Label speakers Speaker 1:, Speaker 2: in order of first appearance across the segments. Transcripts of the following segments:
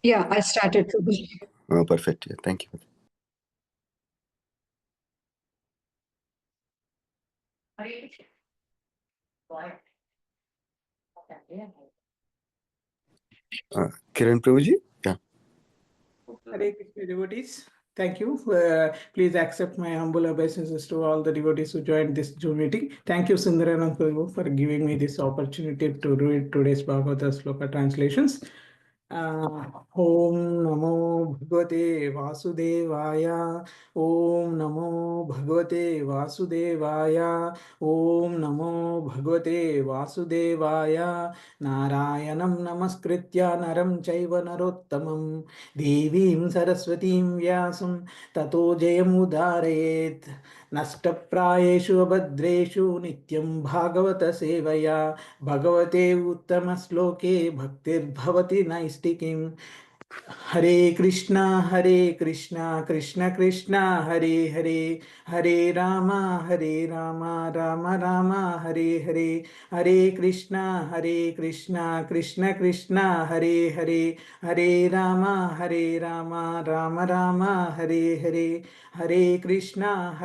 Speaker 1: Yeah, I started.
Speaker 2: Oh, perfect. Yeah, thank you. Kiran Prabhuji? Yeah.
Speaker 3: Hare Krishna devotees. Thank you. Please accept my humble obeisances to all the devotees who joined this Zoom meeting. Thank you, Sundaranand Prabhu, for giving me this opportunity to read today's Bhagavata Sloka translations. Om Namo Bhagavate Vasudevaya. Om Namo Bhagavate Vasudevaya. Om Namo Bhagavate Vasudevaya. Narayanam Namaskritya Naram Chaiva Narottamam Devim Saraswatim Vyasam Tato Jayamudarayet Nashtaprayeshu Abhadreshu Nityam Bhagavata Sevaya Bhagavate Uttama Bhaktir Bhavati Naistikim Hare Krishna, Krishna Krishna, Hare Hare, Hare Rama, Rama Rama, Hare Hare, Hare Krishna, Krishna Krishna, Hare Hare, Hare Rama, Rama Rama, Hare Hare, Hare Krishna,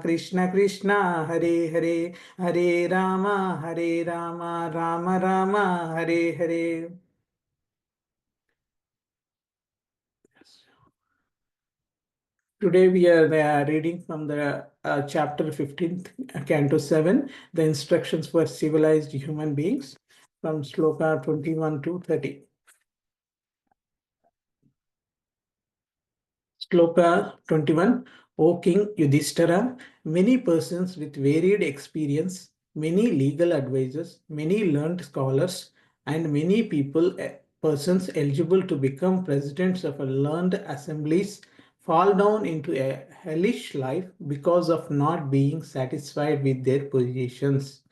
Speaker 3: Krishna Krishna, Hare Hare, Hare Rama, Rama Rama, Hare Hare. Today we are reading from the chapter 15th, Canto 7, the instructions for civilized human beings, from Sloka 21 to 30. Sloka 21. O King Yudhishthira, many persons with varied experience, many legal advisors, many learned scholars, and many persons eligible to become presidents of a learned assemblies fall down into a hellish life because of not being satisfied with their positions.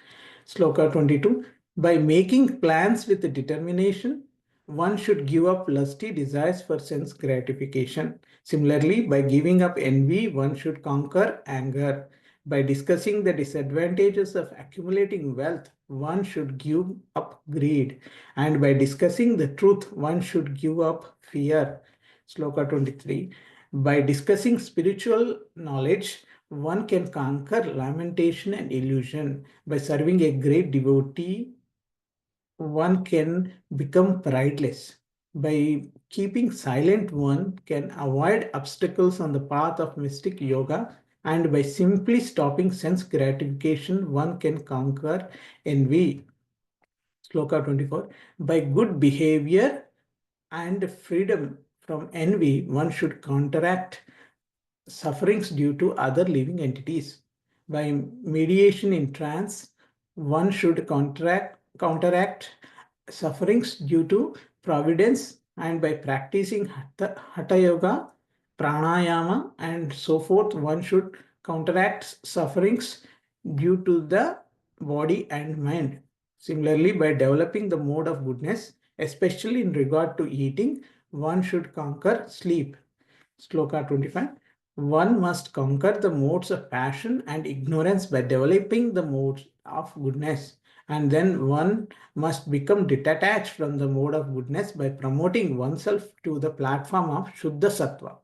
Speaker 3: Sloka 22. By making plans with determination, one should give up lusty desires for sense gratification. Similarly, by giving up envy, one should conquer anger. By discussing the disadvantages of accumulating wealth, one should give up greed. And by discussing the truth, one should give up fear. Sloka 23. By discussing spiritual knowledge, one can conquer lamentation and illusion. By serving a great devotee, one can become prideless. By keeping silent, one can avoid obstacles on the path of mystic yoga. And by simply stopping sense gratification, one can conquer envy. Sloka 24. By good behavior and freedom from envy, one should counteract sufferings due to other living entities. By mediation in trance, one should counteract sufferings due to providence, and by practicing Hatha Yoga, Pranayama, and so forth, one should counteract sufferings due to the body and mind. Similarly, by developing the mode of goodness, especially in regard to eating, one should conquer sleep. Sloka 25. One must conquer the modes of passion and ignorance by developing the modes of goodness. And then one must become detached from the mode of goodness by promoting oneself to the platform of Shuddha Sattva.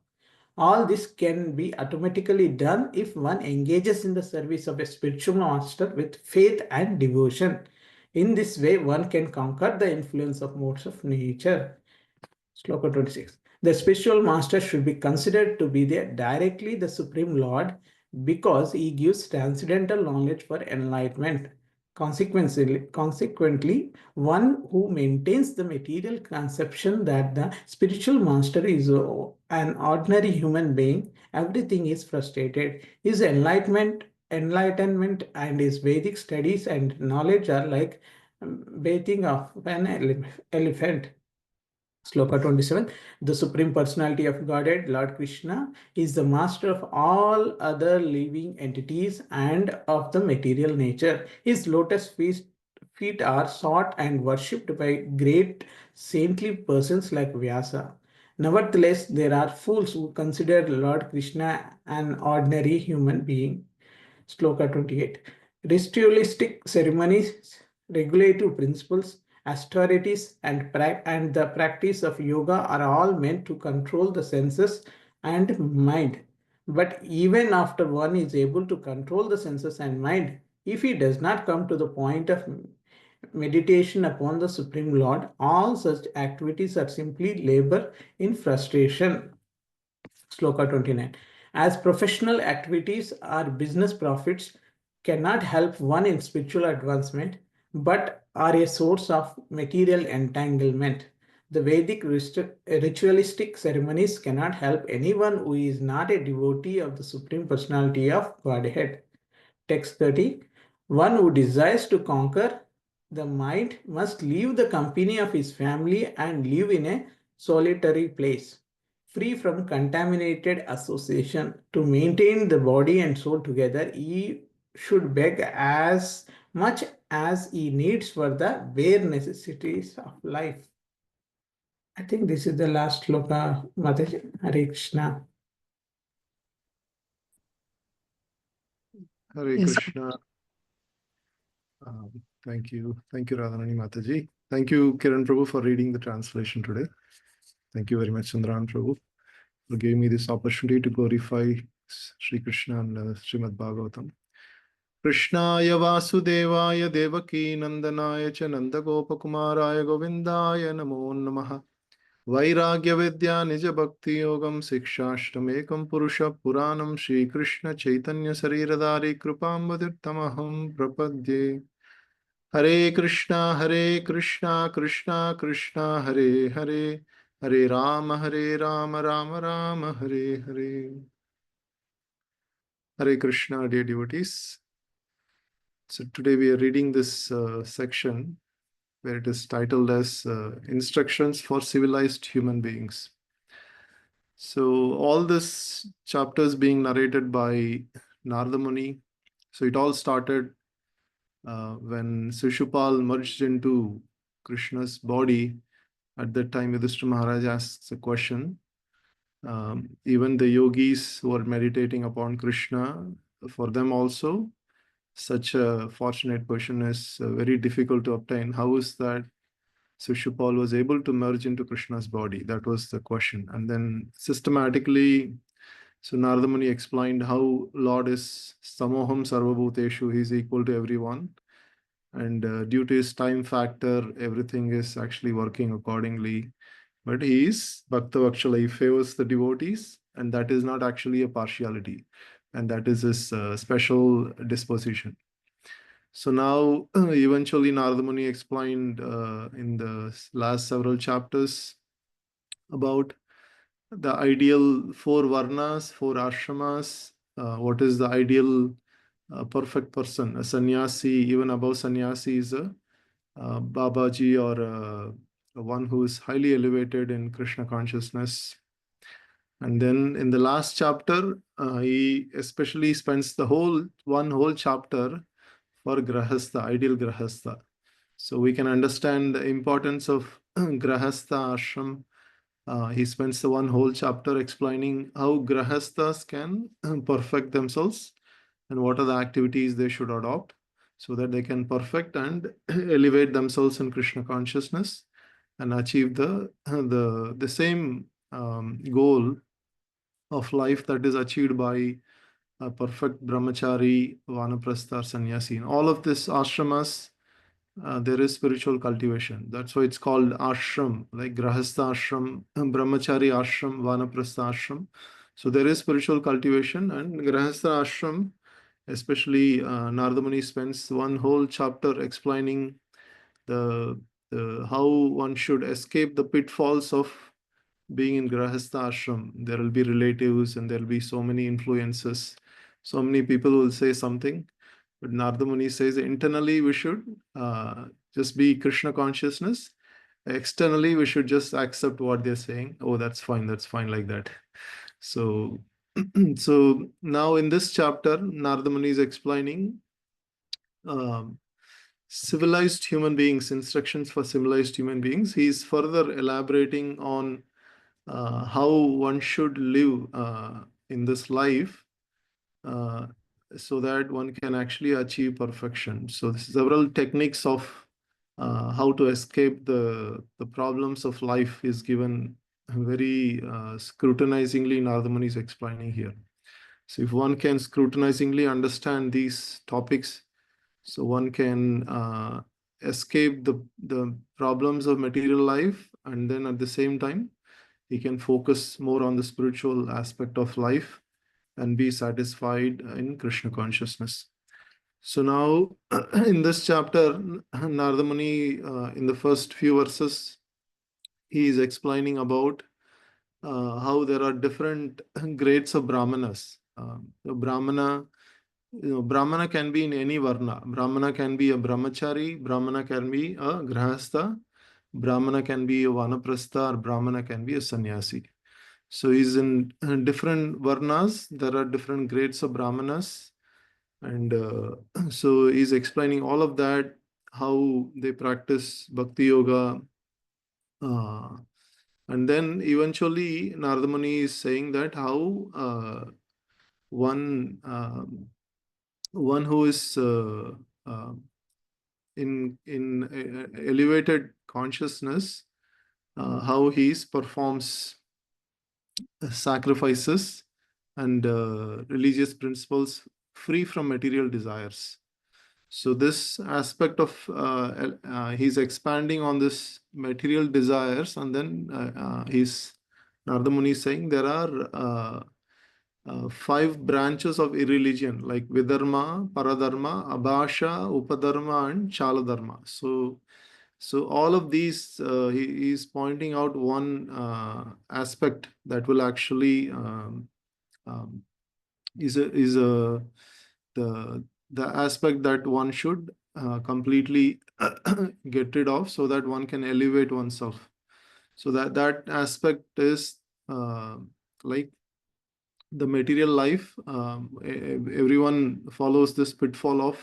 Speaker 3: All this can be automatically done if one engages in the service of a spiritual master with faith and devotion. In this way, one can conquer the influence of modes of nature. Sloka 26. The spiritual master should be considered to be directly the Supreme Lord because he gives transcendental knowledge for enlightenment. Consequently, one who maintains the material conception that the spiritual master is an ordinary human being, everything is frustrated. His enlightenment and his Vedic studies and knowledge are like bathing of an elephant. Sloka 27. The Supreme Personality of Godhead, Lord Krishna, is the master of all other living entities and of the material nature. His lotus feet are sought and worshipped by great saintly persons like Vyasa. Nevertheless, there are fools who consider Lord Krishna an ordinary human being. Sloka 28. Ritualistic ceremonies, regulative principles, austerities, and the practice of yoga are all meant to control the senses and mind. But even after one is able to control the senses and mind, if he does not come to the point of meditation upon the Supreme Lord, all such activities are simply labor in frustration. Sloka 29. As professional activities or business profits cannot help one in spiritual advancement, but are a source of material entanglement. The Vedic ritualistic ceremonies cannot help anyone who is not a devotee of the Supreme Personality of Godhead. Text 30. One who desires to conquer the mind must leave the company of his family and live in a solitary place, free from contaminated association. To maintain the body and soul together, he should beg as much as he needs for the bare necessities of life. I think this is the last sloka, Mataji. Hare Krishna.
Speaker 1: Hare
Speaker 3: Yes.
Speaker 1: Krishna. Thank you, Radharani Mataji. Thank you, Kiran Prabhu, for reading the translation today. Thank you very much, Sundran Prabhu, for giving me this opportunity to glorify Sri Krishna and Srimad Bhagavatam. Krishnaya Vasudevaya Devaki Nandanaya Cha Nandagopakumaraya Govindaya Namo Namaha. Vairagya Vidya Nija Bhakti Yogam Sikshashtamekam Purusha Puranam Shri Krishna Chaitanya Sariradari Krupambadirtamaham Prapadye. Hare Krishna, Krishna Krishna, Hare Hare, Hare Rama, Rama Rama, Hare Hare. Hare Krishna, dear devotees. So today we are reading this section where it is titled as Instructions for Civilized Human Beings. So all this chapters being narrated by Narada Muni. So it all started when Shishupal merged into Krishna's body. At that time, Yudhishthira Maharaj asks a question. Even the yogis who are meditating upon Krishna, for them also, such a fortunate position is very difficult to obtain. How is that Shishupal was able to merge into Krishna's body? That was the question. And then systematically, so Narada Muni explained how Lord is Samoham Sarvabhuteshu, he is equal to everyone. And due to his time factor, everything is actually working accordingly. But he is Bhakta Vakshala, he favors the devotees, and that is not actually a partiality. And that is his special disposition. So now, eventually, Narada Muni explained in the last several chapters about the ideal four varnas, four ashramas, what is the ideal perfect person. A sannyasi, even above sannyasi, is a Babaji or one who is highly elevated in Krishna consciousness. And then in the last chapter, he especially spends the one whole chapter for Grahastha, ideal Grahastha. So we can understand the importance of Grahastha ashram. He spends the one whole chapter explaining how Grahasthas can perfect themselves and what are the activities they should adopt so that they can perfect and elevate themselves in Krishna consciousness and achieve the same goal of life that is achieved by a perfect brahmachari, vanaprastha, sannyasi. In all of this ashramas, there is spiritual cultivation. That's why it's called ashram, like grahastha ashram, brahmachari ashram, vanaprastha ashram. So there is spiritual cultivation, and grahastha ashram, especially Narada Muni spends one whole chapter explaining the how one should escape the pitfalls of being in Grahastha ashram. There will be relatives and there will be so many influences. So many people will say something, but Narada Muni says internally we should just be Krishna consciousness. Externally, we should just accept what they're saying. Oh, that's fine like that. So, so now in this chapter, Narada Muni is explaining civilized human beings, instructions for civilized human beings. He is further elaborating on how one should live in this life so that one can actually achieve perfection. So several techniques of how to escape the problems of life is given very scrutinizingly. Nardamani is explaining here. So if one can scrutinizingly understand these topics, so one can escape the problems of material life, and then at the same time he can focus more on the spiritual aspect of life and be satisfied in Krishna consciousness. So now in this chapter, Narada Muni, in the first few verses, he is explaining about how there are different grades of brahmanas. The brahmana can be in any varna. Brahmana can be a brahmachari, brahmana can be a grahastha, brahmana can be a vanaprastha, or brahmana can be a sannyasi. So he's in different varnas. There are different grades of brahmanas, and so he's explaining all of that, how they practice bhakti yoga, uh, and then eventually Narada Muni is saying that how one one who is uh, in elevated consciousness, how he performs sacrifices and religious principles free from material desires. So this aspect of he's expanding on this material desires, and then he's Narada Muni is saying there are 5 branches of irreligion, like Vidharma, Paradharma, Abhasha, Upadharma, and Chaladharma. So all of these, he is pointing out one aspect that will actually um, is a the aspect that one should completely get rid of, so that one can elevate oneself. So that aspect is like the material life. Everyone follows this pitfall of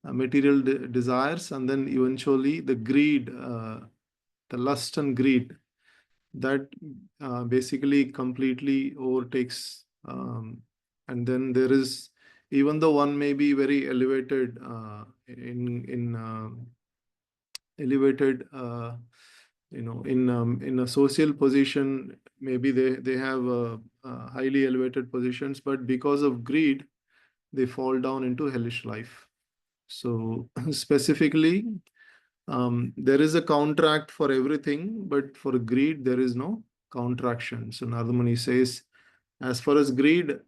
Speaker 1: material desires, and then eventually the greed, the lust and greed, that basically completely overtakes. And then there is, even though one may be very elevated in elevated in a social position, maybe they have highly elevated positions, but because of greed they fall down into hellish life. So specifically, there is a counteract for everything, but for greed there is no counteraction. So Narada Muni says, as far as greed,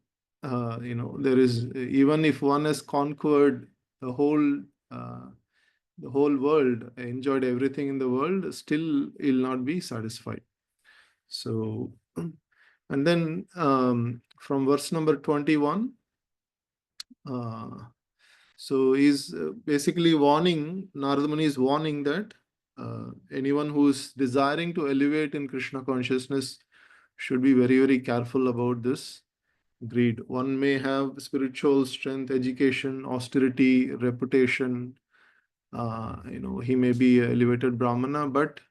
Speaker 1: there is, even if one has conquered the whole uh, the whole world, enjoyed everything in the world, still he'll not be satisfied. So, and then from verse number 21, so he's basically warning, Narada Muni is warning that anyone who is desiring to elevate in Krishna consciousness should be very, very careful about this greed. One may have spiritual strength, education, austerity, reputation. He may be an elevated Brahmana, but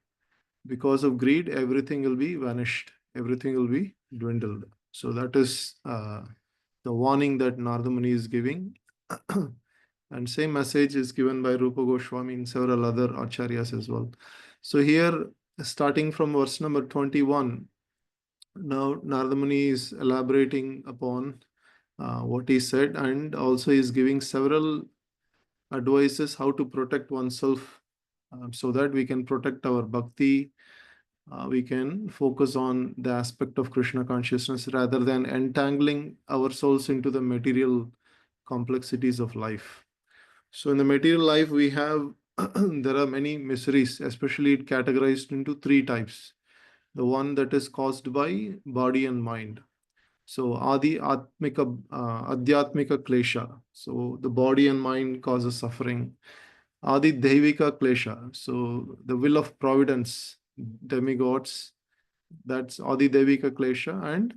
Speaker 1: because of greed, everything will be vanished. Everything will be dwindled. So that is the warning that Narada Muni is giving. And same message is given by Rupa Goswami and several other acharyas as well. So here, starting from verse number 21, now Narada Muni is elaborating upon what he said, and also is giving several advices how to protect oneself, so that we can protect our bhakti. We can focus on the aspect of Krishna consciousness rather than entangling ourselves into the material complexities of life. So in the material life, we have there are many miseries, especially it categorized into 3 types. The one that is caused by body and mind. So Adi Atmika, Adhyatmika Klesha. So the body and mind causes suffering. Adi Devika Klesha. So the will of providence, demigods, that's Adi Devika Klesha, and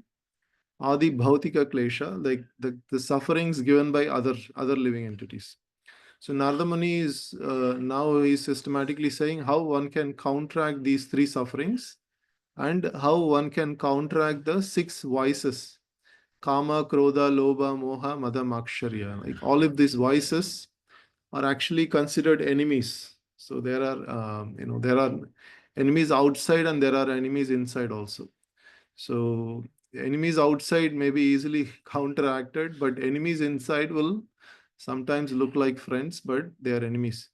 Speaker 1: Adi Bhautika Klesha, like the sufferings given by other living entities. So Narada Muni is now he's systematically saying how one can counteract these 3 sufferings, and how one can counteract the 6 vices: Kama, Krodha, Lobha, Moha, Mada, Maksharya. Like all of these vices are actually considered enemies So there are, there are enemies outside and there are enemies inside also. So enemies outside may be easily counteracted, but enemies inside will sometimes look like friends, but they are enemies.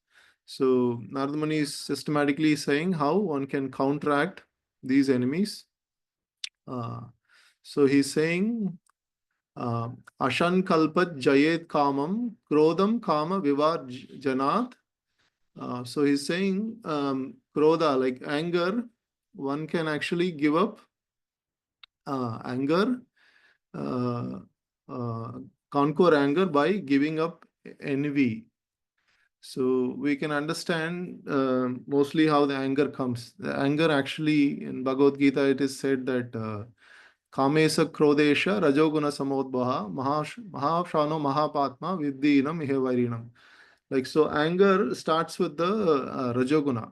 Speaker 1: So Narada Muni is systematically saying how one can counteract these enemies. So he's saying, Ashan kalpat jayet kamam, krodam kama vivar janat. So he's saying, krodha, like anger, one can actually give up anger, uh, uh, conquer anger by giving up envy. So we can understand mostly how the anger comes. The anger actually in Bhagavad Gita it is said that Kamesa Krodesha Rajoguna Samodbaha Mahashano Mahapatma Viddhinam Ihevairinam. Like so, anger starts with the Rajoguna.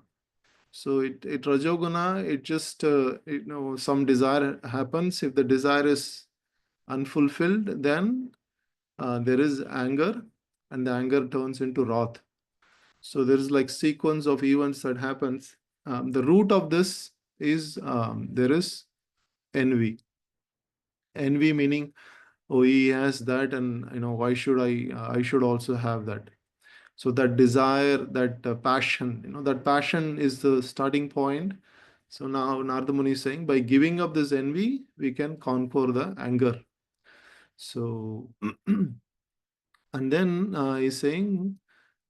Speaker 1: So it Rajoguna, it just some desire happens. If the desire is unfulfilled, then there is anger, and the anger turns into wrath. So there is like sequence of events that happens. The root of this is there is envy. Envy meaning, oh, he has that, and why should I? I should also have that. So that desire, that passion, that passion is the starting point. So now Narada Muni is saying by giving up this envy, we can conquer the anger. So, and then he's saying,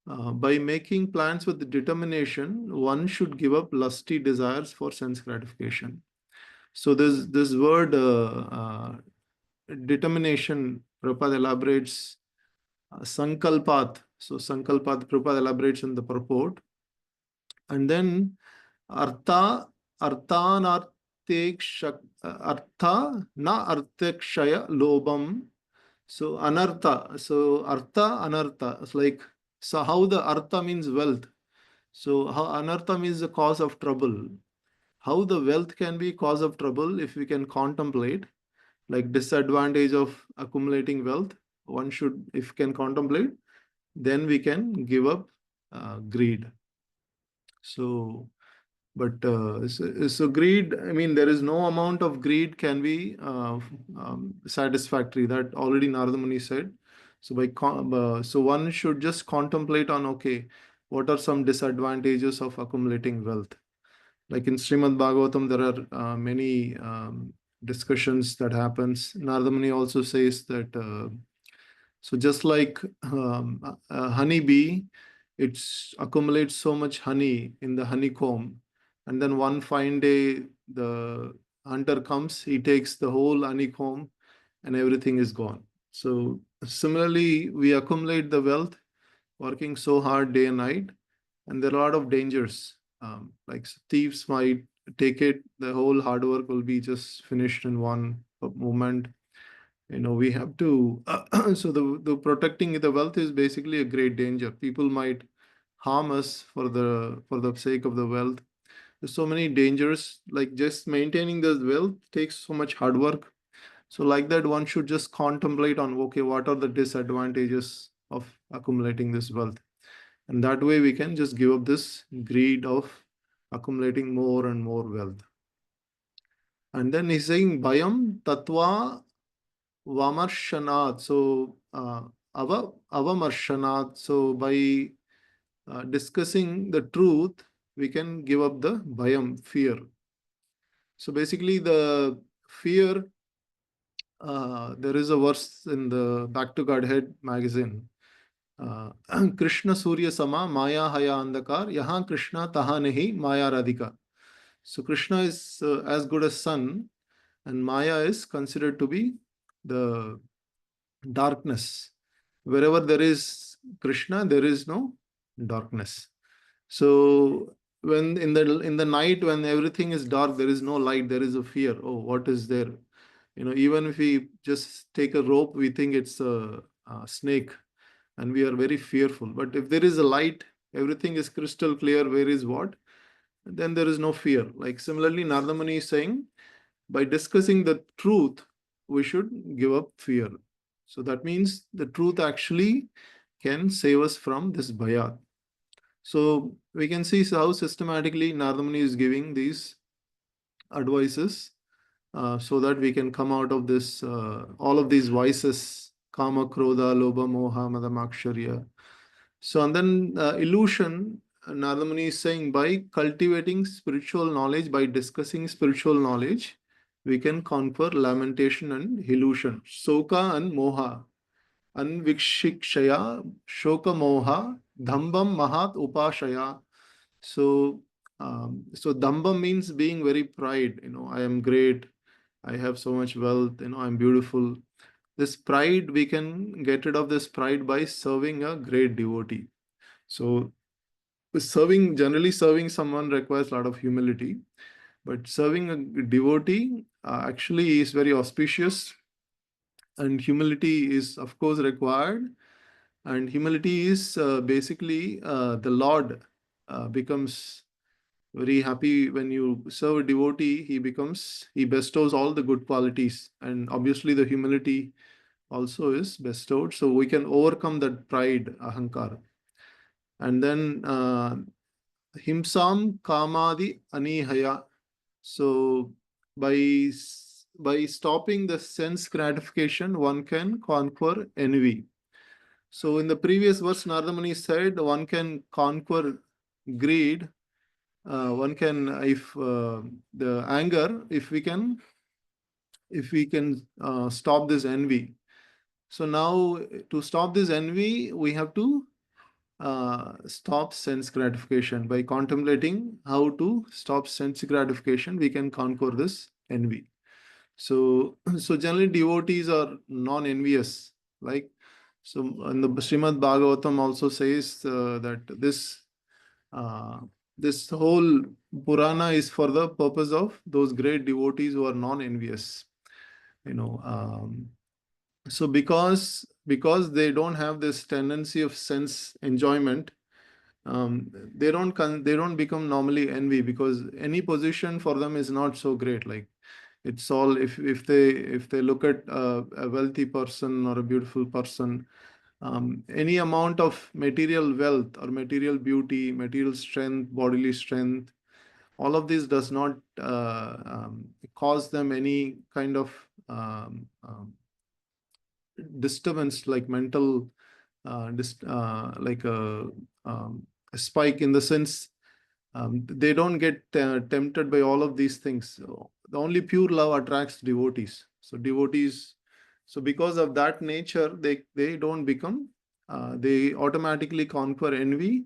Speaker 1: by making plans with determination, one should give up lusty desires for sense gratification. So this word determination, Prabhupada elaborates sankalpat. So sankalpat, Prabhupada elaborates in the purport. And then artha, artha na arthakshaya lobam. So anartha, so artha, anartha. It's like, so how the artha means wealth. So how anartha means the cause of trouble. How the wealth can be cause of trouble if we can contemplate, like disadvantage of accumulating wealth. One should, if can contemplate, then we can give up greed. So, but so greed, I mean, there is no amount of greed can be satisfactory. That already Narada Muni said. So so one should just contemplate on, okay, what are some disadvantages of accumulating wealth? Like in Srimad Bhagavatam, there are many discussions that happens. Narada Muni also says that so just like a honeybee, it accumulates so much honey in the honeycomb, and then one fine day the hunter comes, he takes the whole honeycomb, and everything is gone. So similarly, we accumulate the wealth, working so hard day and night, and there are a lot of dangers. Like thieves might take it, the whole hard work will be just finished in one moment. We have to so the protecting the wealth is basically a great danger. People might harm us for the sake of the wealth. There's so many dangers, like just maintaining the wealth takes so much hard work. So like that, one should just contemplate on, okay, what are the disadvantages of accumulating this wealth, and that way we can just give up this greed of accumulating more and more wealth. And then he's saying bayam tatva Vamarshanath. So Avamarshanat. So by discussing the truth, we can give up the bhayam, fear. So basically, the fear. There is a verse in the Back to Godhead magazine. Krishna Surya Sama Maya Haya Andakar Yahan Krishna Taha Nahi Maya Radhika. So Krishna is as good as sun, and Maya is considered to be the darkness. Wherever there is Krishna, there is no darkness. So when in the night, when everything is dark, there is no light, there is a fear. Oh, what is there? Even if we just take a rope, we think it's a snake, and we are very fearful. But if there is a light, everything is crystal clear, where is what? Then there is no fear. Like similarly, Narada Muni is saying, by discussing the truth, we should give up fear. So that means the truth actually can save us from this bhaya. So we can see how systematically Narada Muni is giving these advices so that we can come out of this, all of these vices, kama, krodha, lobha, moha, madamaksharya. So, and then illusion, Narada Muni is saying by cultivating spiritual knowledge, by discussing spiritual knowledge, we can conquer lamentation and illusion, soka and moha, anvikshikshaya, shoka moha, dhambam mahat upashaya. So, so damba means being very pride. I am great. I have so much wealth. I'm beautiful. This pride, we can get rid of this pride by serving a great devotee. So, generally serving someone requires a lot of humility, but serving a devotee actually is very auspicious, and humility is, of course, required. And humility is basically the Lord becomes very happy when you serve a devotee. He bestows all the good qualities, and obviously the humility also is bestowed, so we can overcome that pride, ahankara. And then himsam kamadi anihaya. So by stopping the sense gratification, one can conquer envy. So in the previous verse, Narada Muni said one can conquer greed. One can, if the anger, if we can stop this envy. So now to stop this envy, we have to stop sense gratification. By contemplating how to stop sense gratification, we can conquer this envy. So, so generally devotees are non-envious. Like, so in the Srimad Bhagavatam also says that uh, this whole Purana is for the purpose of those great devotees who are non-envious. So because they don't have this tendency of sense enjoyment, they don't become normally envy, because any position for them is not so great. Like, it's all, if they look at a wealthy person or a beautiful person, any amount of material wealth or material beauty, material strength, bodily strength, all of this does not cause them any kind of disturbance, like mental like a spike, in the sense they don't get tempted by all of these things. So the only pure love attracts devotees. So because of that nature, they don't become, they automatically conquer envy.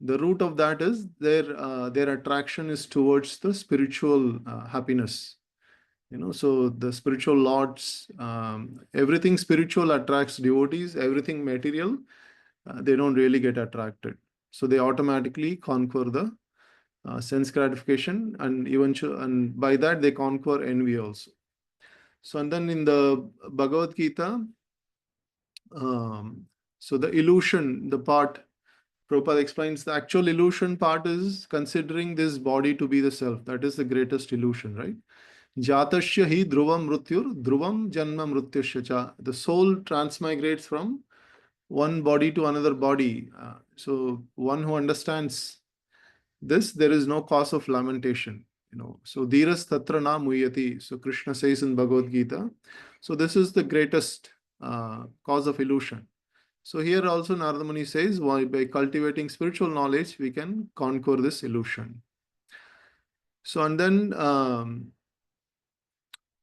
Speaker 1: The root of that is their attraction is towards the spiritual happiness. So the spiritual lords, everything spiritual attracts devotees, everything material, they don't really get attracted. So they automatically conquer the sense gratification, and and by that they conquer envy also. So, and then in the Bhagavad Gita, so the illusion, the part, Prabhupada explains the actual illusion part is considering this body to be the self. That is the greatest illusion, right? Jatasya hi dhruvam mrutyur, dhruvam janma mrutyasya cha. The soul transmigrates from one body to another body. So one who understands this, there is no cause of lamentation. So dhiras tatra na muyati. So Krishna says in Bhagavad Gita. So this is the greatest cause of illusion. So here also Narada Muni says, why by cultivating spiritual knowledge, we can conquer this illusion. So, and then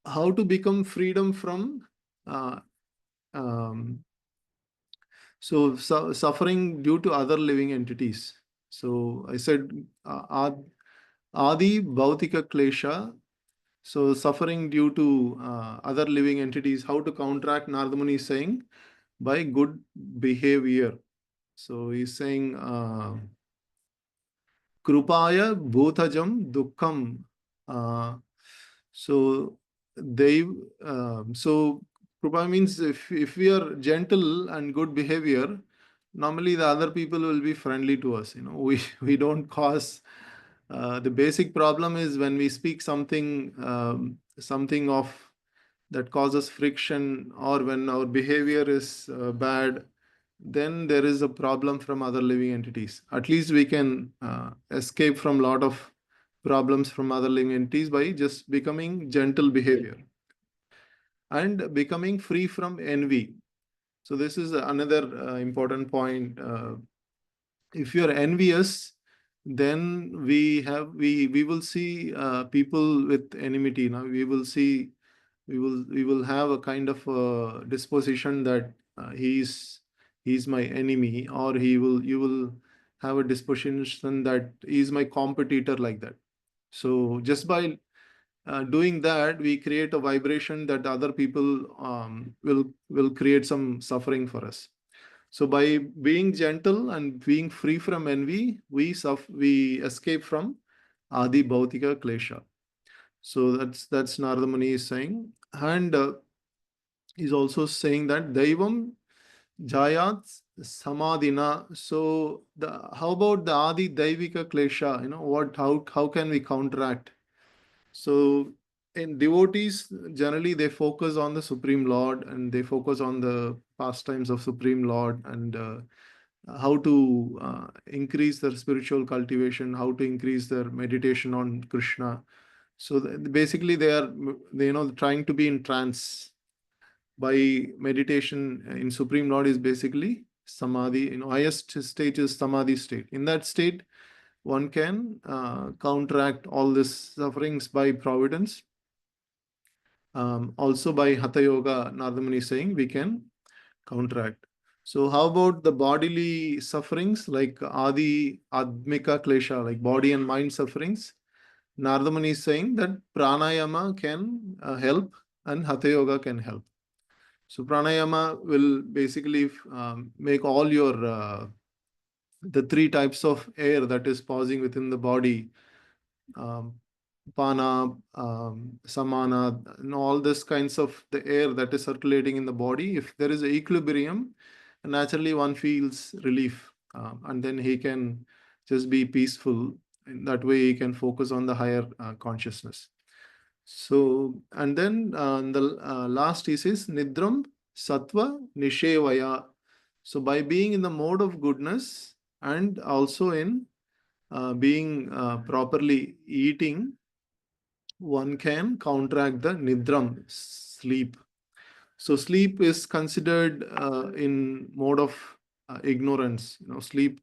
Speaker 1: how to become freedom from suffering due to other living entities. So I said Adi Bhautika Klesha. So suffering due to other living entities, how to counteract, Narada Muni is saying, by good behavior. So he's saying Krupaya Bhutajam Dukkham. So they so Krupa means if we are gentle and good behavior, normally the other people will be friendly to us. We don't cause the basic problem is when we speak something of that causes friction, or when our behavior is bad, then there is a problem from other living entities. At least we can escape from a lot of problems from other living entities by just becoming gentle behavior and becoming free from envy. So this is another important point. If you are envious, then we will see people with enmity. Now we will have a kind of disposition that he's my enemy, or you will have a disposition that he's my competitor, like that. So just by doing that, we create a vibration that other people will create some suffering for us. So by being gentle and being free from envy, we escape from adi bhautika klesha. So that's Narada Muni is saying. And he's also saying that Daivam Jayat Samadhina. So how about the Adi Daivika Klesha? How can we counteract? So in devotees, generally they focus on the Supreme Lord and they focus on the pastimes of Supreme Lord, and how to increase their spiritual cultivation, how to increase their meditation on Krishna. So basically they are trying to be in trance. By meditation in Supreme Lord is basically samadhi. Highest state is samadhi state. In that state, one can counteract all these sufferings by providence. Also by Hatha Yoga, Narada Muni is saying we can counteract. So how about the bodily sufferings like Adi Admika Klesha, like body and mind sufferings? Narada Muni is saying that pranayama can help and Hatha Yoga can help. So pranayama will basically make all your the three types of air that is pausing within the body, um, pana, samana, and all this kinds of the air that is circulating in the body. If there is a equilibrium, naturally one feels relief, and then he can just be peaceful. In that way, he can focus on the higher consciousness. So, and then the last he says Nidram Sattva Nishevaya. So, by being in the mode of goodness and also in being properly eating, one can counteract the Nidram, sleep. So, sleep is considered in mode of ignorance, sleep,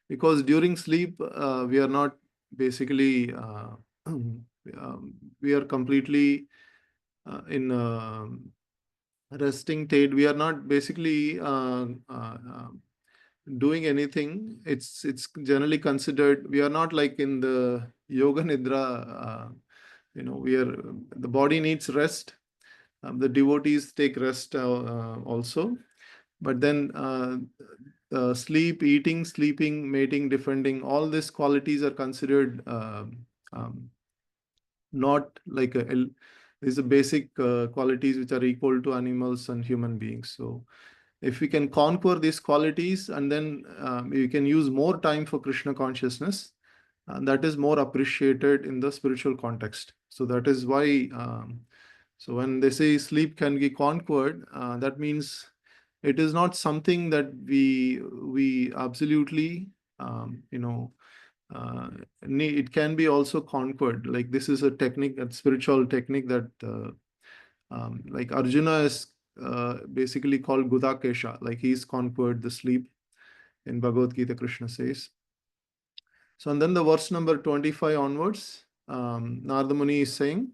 Speaker 1: because during sleep we are not basically we are completely in resting state. We are not basically doing anything. It's generally considered we are not like in the yoga nidra. We are the body needs rest. The devotees take rest also, but then sleep, eating, sleeping, mating, defending, all these qualities are considered not like these are basic qualities which are equal to animals and human beings. So if we can conquer these qualities, and then we can use more time for Krishna consciousness, that is more appreciated in the spiritual context. So that is why so when they say sleep can be conquered, that means it is not something that we absolutely it can be also conquered. Like this is a technique, a spiritual technique that like Arjuna is basically called Gudakesha, like he's conquered the sleep. In Bhagavad Gita, Krishna says. So, and then the verse number 25 onwards, Narada Muni is saying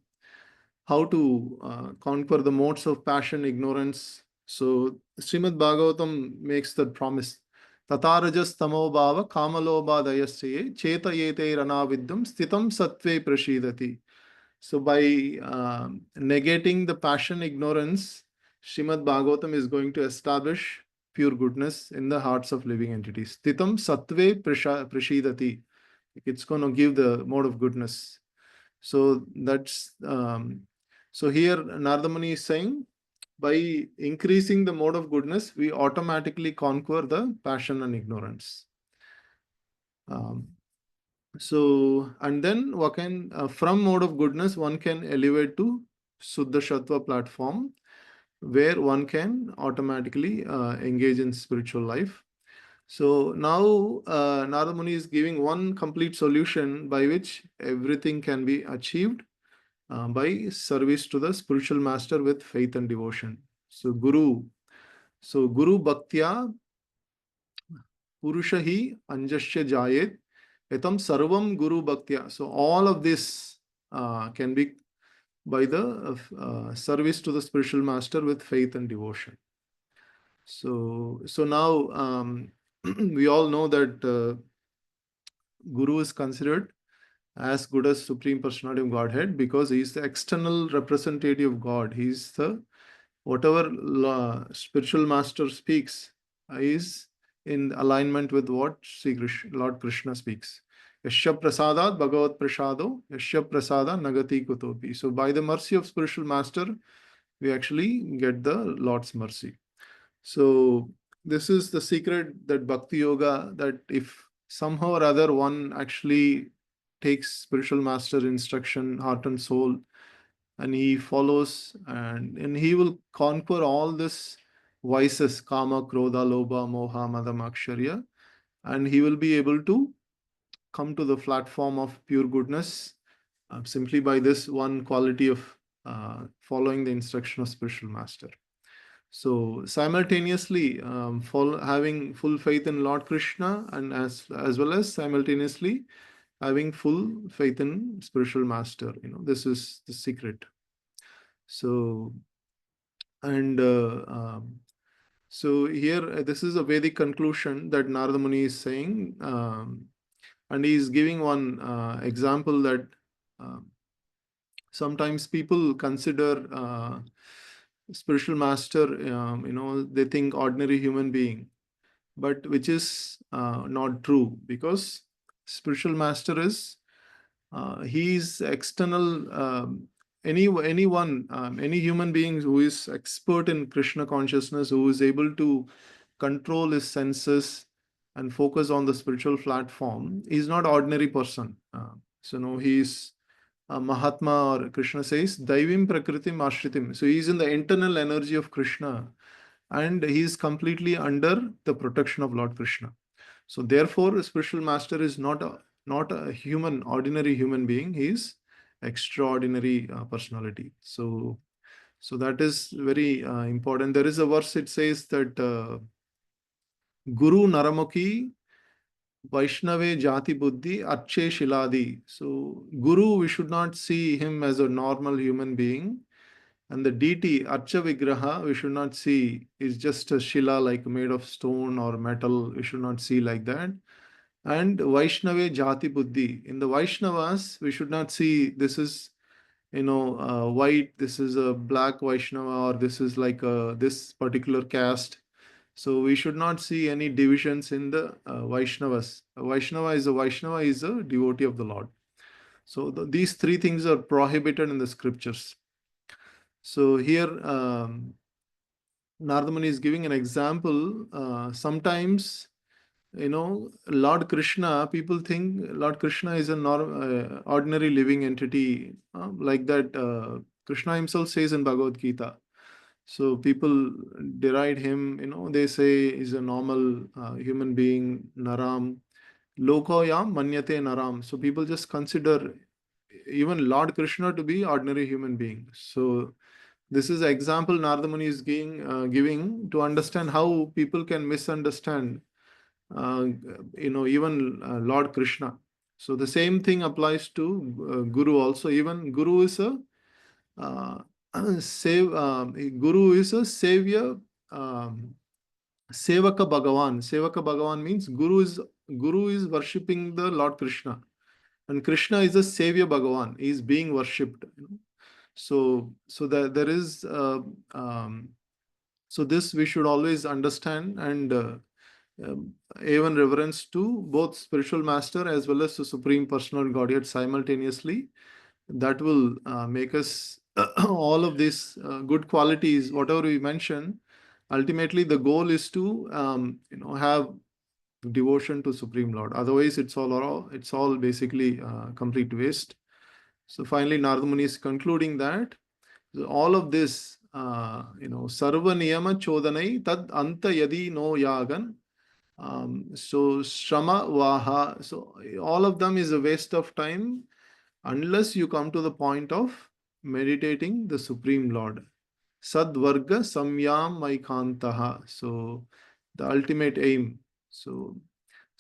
Speaker 1: how to conquer the modes of passion, ignorance. So, Srimad Bhagavatam makes the promise. Tatarajas tamo bhava kamaloba dayasye cheta yete ranaviddam stitam sattve prashidati. So by negating the passion, ignorance, Srimad Bhagavatam is going to establish pure goodness in the hearts of living entities. Titam sattve prashidati. It's going to give the mode of goodness. So that's so here Narada Muni is saying by increasing the mode of goodness, we automatically conquer the passion and ignorance. So, and then one can, from mode of goodness, one can elevate to Suddha Shattva platform, where one can automatically engage in spiritual life. So now Narada Muni is giving one complete solution by which everything can be achieved by service to the spiritual master with faith and devotion. So Guru Bhaktya Purushahi Anjashya Jayet Etam Sarvam Guru Bhaktya. So all of this can be by the service to the spiritual master with faith and devotion. So now we all know that Guru is considered as good as Supreme Personality of Godhead because he is the external representative of God. He is the whatever spiritual master speaks is in alignment with what Lord Krishna speaks. Yasya prasadat bhagavat prasado, yasya prasada nagati kutopi. So by the mercy of spiritual master, we actually get the Lord's mercy. So this is the secret that Bhakti Yoga, that if somehow or other one actually takes spiritual master instruction, heart and soul, and he follows, and he will conquer all this vices, kama, krodha, lobha, moha, mada, maksharya, and he will be able to come to the platform of pure goodness simply by this one quality of following the instruction of spiritual master. So simultaneously having full faith in Lord Krishna, and as well as simultaneously having full faith in spiritual master. This is the secret. So, and so here, this is a Vedic conclusion that Narada Muni is saying, and he is giving one example that sometimes people consider spiritual master, they think ordinary human being, but which is not true, because spiritual master is he is external. Any human being who is expert in Krishna consciousness, who is able to control his senses and focus on the spiritual platform, is not ordinary person. So no, he is Mahatma, or Krishna says, Daivim Prakritim Ashritim. So he is in the internal energy of Krishna, and he is completely under the protection of Lord Krishna. So therefore, a spiritual master is not a human, ordinary human being. He is extraordinary personality. So that is very important. There is a verse, it says that Guru Naramukhi Vaishnave Jati Buddhi Arche Shiladi. So Guru, we should not see him as a normal human being. And the deity, Archa Vigraha, we should not see is just a Shila, like made of stone or metal. We should not see like that. And Vaishnava Jati Buddhi. In the Vaishnavas, we should not see this is, white, this is a black Vaishnava, or this is like this particular caste. So we should not see any divisions in the Vaishnavas. A Vaishnava is a devotee of the Lord. So these three things are prohibited in the scriptures. So here, Narada Muni is giving an example. Sometimes, Lord Krishna, people think Lord Krishna is an ordinary living entity, like that Krishna himself says in Bhagavad Gita. So people deride him, they say is a normal human being, Naram. Lokoyam manyate Naram. So people just consider even Lord Krishna to be ordinary human being. So this is an example Narada Muni is giving to understand how people can misunderstand even Lord Krishna. So the same thing applies to Guru also. Even Guru is a Guru is a savior. Sevaka Bhagavan. Sevaka Bhagavan means Guru is worshipping the Lord Krishna, and Krishna is a savior Bhagavan. He is being worshipped. So that there is. So this we should always understand, and even reverence to both spiritual master as well as the Supreme Personal Godhead simultaneously. That will make us all of these good qualities, whatever we mention. Ultimately, the goal is to have devotion to Supreme Lord. Otherwise, it's all basically complete waste. So finally, Narada Muni is concluding that all of this sarva niyama chodanai tad anta yadi no yagan. So Shrama Vaha, so all of them is a waste of time unless you come to the point of meditating the Supreme Lord. Sadvarga Samyam Maikantaha. So the ultimate aim. So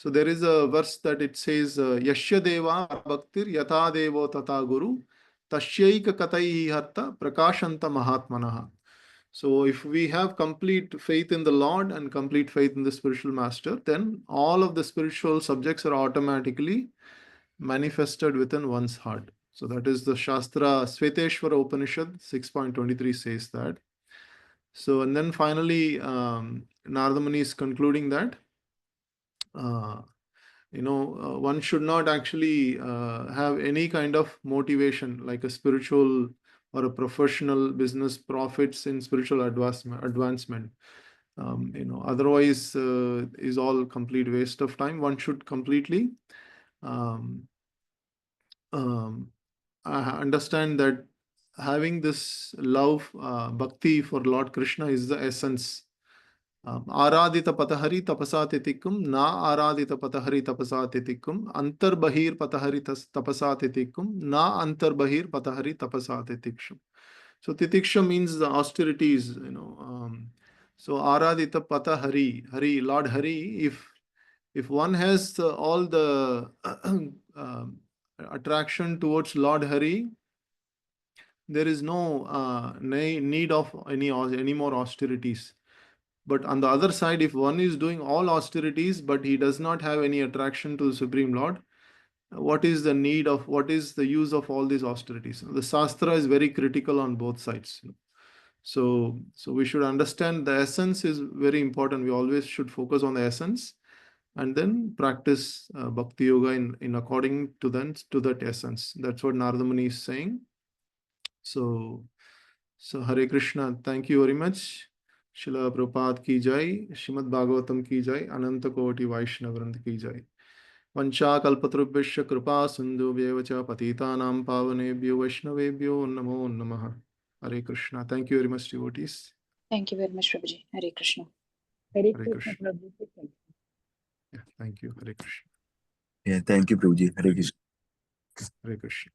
Speaker 1: there is a verse that it says, Yashya Deva Bhaktir Yata Devo Tata Guru Tashyaika Katai Hatta Prakashanta Mahatmanaha. So if we have complete faith in the Lord and complete faith in the spiritual master, then all of the spiritual subjects are automatically manifested within one's heart. So that is the Shastra Sveteshwara Upanishad 6.23 says that. So and then finally Narada Muni is concluding that one should not actually have any kind of motivation like a spiritual or a professional business profits in spiritual advancement. Otherwise is all complete waste of time. One should completely understand that having this love, bhakti for Lord Krishna is the essence. Aradita patahari tapasa titikum, na aradita patahari tapasa titikum, antar bahir patahari tapasa titikum, na antar bahir patahari tapasa titiksham. So titiksha means the austerities, so aradita patahari, Hari, Lord Hari, if one has all the attraction towards Lord Hari, there is no need of any more austerities. But on the other side, if one is doing all austerities, but he does not have any attraction to the Supreme Lord, what is the use of all these austerities? The Shastra is very critical on both sides. So we should understand the essence is very important. We always should focus on the essence and then practice Bhakti Yoga in according to that essence. That's what Narada Muni is saying. So Hare Krishna, thank you very much. Srila Prabhupada ki jai, Srimad Bhagavatam ki jai, Ananta Koti Vaishnavrind ki jai. Vancha kalpatrubhyasya kripa sindhubhyev cha patitanam pavanebhyo vaishnavebhyo namo namaha. Hare Krishna. Thank you very much, devotees.
Speaker 4: Thank you very much, Prabhuji. Hare Krishna.
Speaker 5: Hare
Speaker 1: Hare
Speaker 5: Krishna,
Speaker 1: Krishna.
Speaker 5: Prabhuji.
Speaker 1: Yeah, thank you. Hare Krishna.
Speaker 2: Yeah, thank you, Prabhuji. Hare Krishna.
Speaker 1: Hare Krishna.